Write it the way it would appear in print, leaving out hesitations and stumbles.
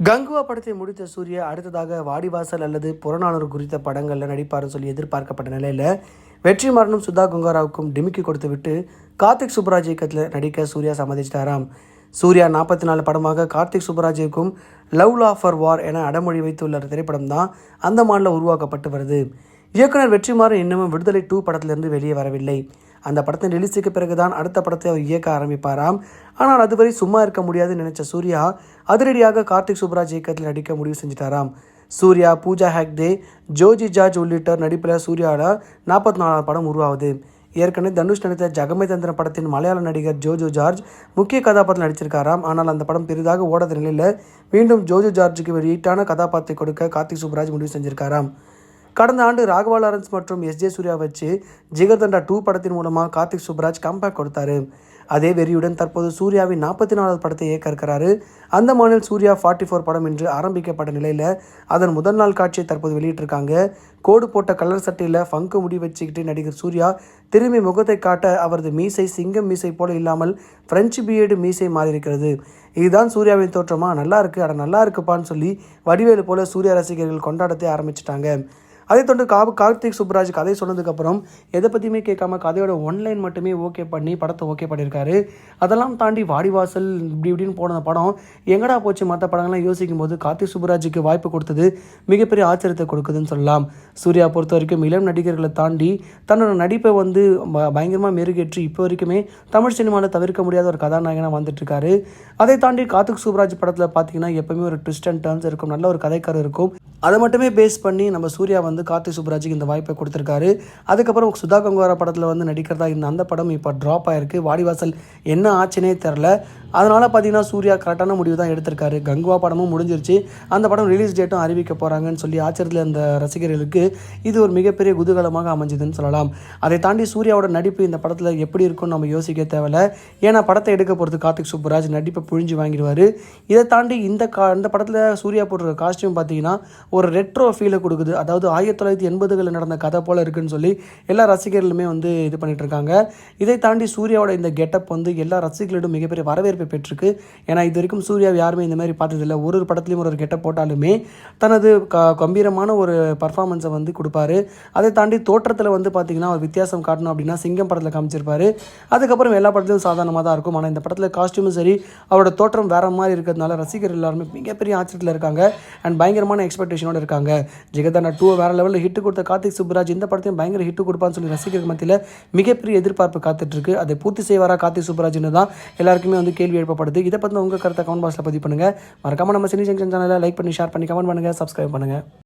கங்குவா படத்தை முடித்த சூர்யா அடுத்ததாக வாடிவாசல் அல்லது புறநானூறு குறித்த படங்களில் நடிப்பார்னு சொல்லி எதிர்பார்க்கப்பட்ட நிலையில் வெற்றிமாறனும் சுதா கங்காராவுக்கும் டிமிக்கி கொடுத்து விட்டு கார்த்திக் சுப்புராஜ் இயக்கத்தில் நடிக்க சூர்யா சம்மதிச்சிட்டாராம். சூர்யா 44 படமாக கார்த்திக் சுப்புராஜுக்கும் லவ் லா ஃபார் வார் என அடமொழி வைத்துள்ள திரைப்படம் தான் அந்த மாநில உருவாக்கப்பட்டு வருது. இயக்குனர் வெற்றிமாறன் இன்னமும் விடுதலை 2 படத்திலிருந்து வெளியே வரவில்லை. அந்த படத்தின் ரிலீஸுக்கு பிறகுதான் அடுத்த படத்தை அவர் இயக்க ஆரம்பிப்பாராம். ஆனால் அதுவரை சும்மா இருக்க முடியாதுன்னு நினைச்ச சூர்யா அதிரடியாக கார்த்திக் சுப்புராஜ் இயக்கத்தில் நடிக்க முடிவு செஞ்சிட்டாராம். சூர்யா, பூஜா ஹெக்டே, ஜோஜி ஜார்ஜ் உள்ளிட்ட நடிப்பில் சூர்யாவில் 44 படம் உருவாகுது. ஏற்கனவே தனுஷ் நடித்த ஜகமேதந்திரன் படத்தின் மலையாள நடிகர் ஜோஜோ ஜார்ஜ் முக்கிய கதாபாத்திரம் நடிச்சிருக்காராம். ஆனால் அந்த படம் பெரிதாக ஓடாத நிலையில் மீண்டும் ஜோஜோ ஜார்ஜுக்கு ஒரு ஹிட்டான கதாபாத்திரத்தை கொடுக்க கார்த்திக் சுப்புராஜ் முடிவு செஞ்சிருக்காராம். கடந்த ஆண்டு ராகவா லாரன்ஸ் மற்றும் எஸ்.ஜே. சூர்யா வச்சு ஜிகர்தண்டா 2 படத்தின் மூலமாக கார்த்திக் சுப்புராஜ் கம்பேக் கொடுத்தாரு. அதே வெறியுடன் தற்போது சூர்யாவின் 44வது படத்தை இயக்க இருக்கிறாரு. அந்த மாநில சூர்யா 44 படம் இன்று ஆரம்பிக்கப்பட்ட நிலையில் அதன் முதல் நாள் காட்சியை தற்போது வெளியிட்டிருக்காங்க. கோடு போட்ட கலர் சட்டையில் ஃபங்கு முடி வச்சுக்கிட்டு நடிகர் சூர்யா திரும்பி முகத்தை காட்ட அவரது மீசை சிங்கம் மீசை போல இல்லாமல் பிரெஞ்சு பியர்டு மீசை மாறி இருக்கிறது. இதுதான் சூர்யாவின் தோற்றமா? நல்லா இருக்கு, அட நல்லா இருக்குப்பான்னு சொல்லி வடிவேலு போல சூர்யா ரசிகர்கள் கொண்டாடத்தை ஆரம்பிச்சிட்டாங்க. அதைத் தொடர்ந்து கார்த்திக் சுப்புராஜ் கதை சொன்னதுக்கப்புறம் எதை பற்றியுமே கேட்காம கதையோட ஒன்லைன் மட்டுமே ஓகே பண்ணி படத்தை ஓகே பண்ணியிருக்காரு. அதெல்லாம் தாண்டி வாடிவாசல் இப்படின்னு போன படம் எங்கடா போச்சு மற்ற படங்கள்லாம் யோசிக்கும் போது கார்த்திக் சுப்புராஜுக்கு வாய்ப்பு கொடுத்தது மிகப்பெரிய ஆச்சரியத்தை கொடுக்குதுன்னு சொல்லலாம். சூர்யா பொறுத்த வரைக்கும் இளம் நடிகர்களை தாண்டி தன்னோட நடிப்பை பயங்கரமாக மெருகேற்றி இப்போ வரைக்குமே தமிழ் சினிமாவில் தவிர்க்க முடியாத ஒரு கதாநாயகனாக வந்துட்டுருக்காரு. அதை தாண்டி கார்த்திக் சுப்புராஜ் படத்தில் பார்த்தீங்கன்னா எப்பவுமே ஒரு ட்விஸ்ட் அண்ட் டர்ன்ஸ் இருக்கும், நல்ல ஒரு கதைக்கரு இருக்கும். அதை மட்டுமே பேஸ் பண்ணி நம்ம சூர்யா கார்த்திக் சுப்புராஜுக்கு இந்த வாய்ப்பை கொடுத்துருக்காரு. அதுக்கப்புறம் சுதா கங்காரா படத்தில் நடிக்கிறதா இந்த அந்த படம் இப்போ ட்ராப் ஆயிருக்கு. வாடிவாசல் என்ன ஆச்சுனே தெரில. அதனால் பார்த்தீங்கன்னா சூர்யா கரெக்டான முடிவு தான் எடுத்திருக்காரு. கங்குவா படமும் முடிஞ்சிருச்சு. அந்த படம் ரிலீஸ் டேட்டும் அறிவிக்க போகிறாங்கன்னு சொல்லி ஆச்சரியத்தில் அந்த ரசிகர்களுக்கு இது ஒரு மிகப்பெரிய குதூகலமாக அமைஞ்சதுன்னு சொல்லலாம். அதை தாண்டி சூர்யாவோட நடிப்பு இந்த படத்தில் எப்படி இருக்கும்னு நம்ம யோசிக்க தேவையில்ல. ஏன்னா படத்தை எடுக்க போகிறது கார்த்திக் சுப்புராஜ், நடிப்பை புழிஞ்சு வாங்கிடுவார். இதை தாண்டி இந்த படத்தில் சூர்யா போடுற காஸ்டியூம் பார்த்தீங்கன்னா ஒரு ரெட்ரோ ஃபீலை கொடுக்குது. அதாவது 1980களில் நடந்த கதை போல் இருக்குன்னு சொல்லி எல்லா ரசிகர்களுமே இது பண்ணிட்டு இருக்காங்க. இதை தாண்டி சூர்யாவோட இந்த கெட்டப் எல்லா ரசிகர்களிடம் மிகப்பெரிய வரவேற்பை பெற்றிருக்கு. ஏன்னா இது வரைக்கும் சூர்யாவை யாருமே இந்த மாதிரி பார்த்ததில்லை. ஒரு படத்துலையும் ஒரு கெட்டப் போட்டாலுமே தனது கம்பீரமான ஒரு பர்ஃபார்மன்ஸை கொடுப்பாரு. அதை தாண்டி தோற்றத்தில் பார்த்தீங்கன்னா ஒரு வித்தியாசம் காட்டணும் அப்படின்னா சிங்கம் படத்தில் காமிச்சிருப்பாரு. அதுக்கப்புறம் எல்லா படத்துலையும் சாதாரணமாக தான் இருக்கும். ஆனால் இந்த படத்தில் காஸ்டியூமும் சரி அவரோட தோற்றம் வேற மாதிரி இருக்கிறதுனால ரசிகர்கள் எல்லாருமே மிகப்பெரிய ஆச்சரியத்தில் இருக்காங்க அண்ட் பயங்கரமான எக்ஸ்பெக்டேஷனோட இருக்காங்க. ஜிகர்தண்டா 2 வேற லெவலில் ஹிட் கொடுத்த கார்த்திக் சுப்புராஜ் இந்த படத்தையும் பயங்கர ஹிட் கொடுப்பான்னு சொல்லி ரசிகர்கள் மத்தியில் மிகப்பெரிய எதிர்பார்ப்பு காத்துட்டு இருக்கு. அதை பூர்த்தி செய்வாரா கார்த்திக் சுப்புராஜ்னு தான் எல்லாருக்குமே கேள்வி எழுப்பப்படுது. இதை பற்றி உங்கள் கருத்தை கமெண்ட் பாக்ஸில் பதிவு பண்ணுங்கள். மறக்காம நம்ம சினி ஜங்ஷன் சேனலை லைக் பண்ணி ஷேர் பண்ணி கமெண்ட் பண்ணுங்கள், சப்ஸ்கிரைப் பண்ணுங்கள்.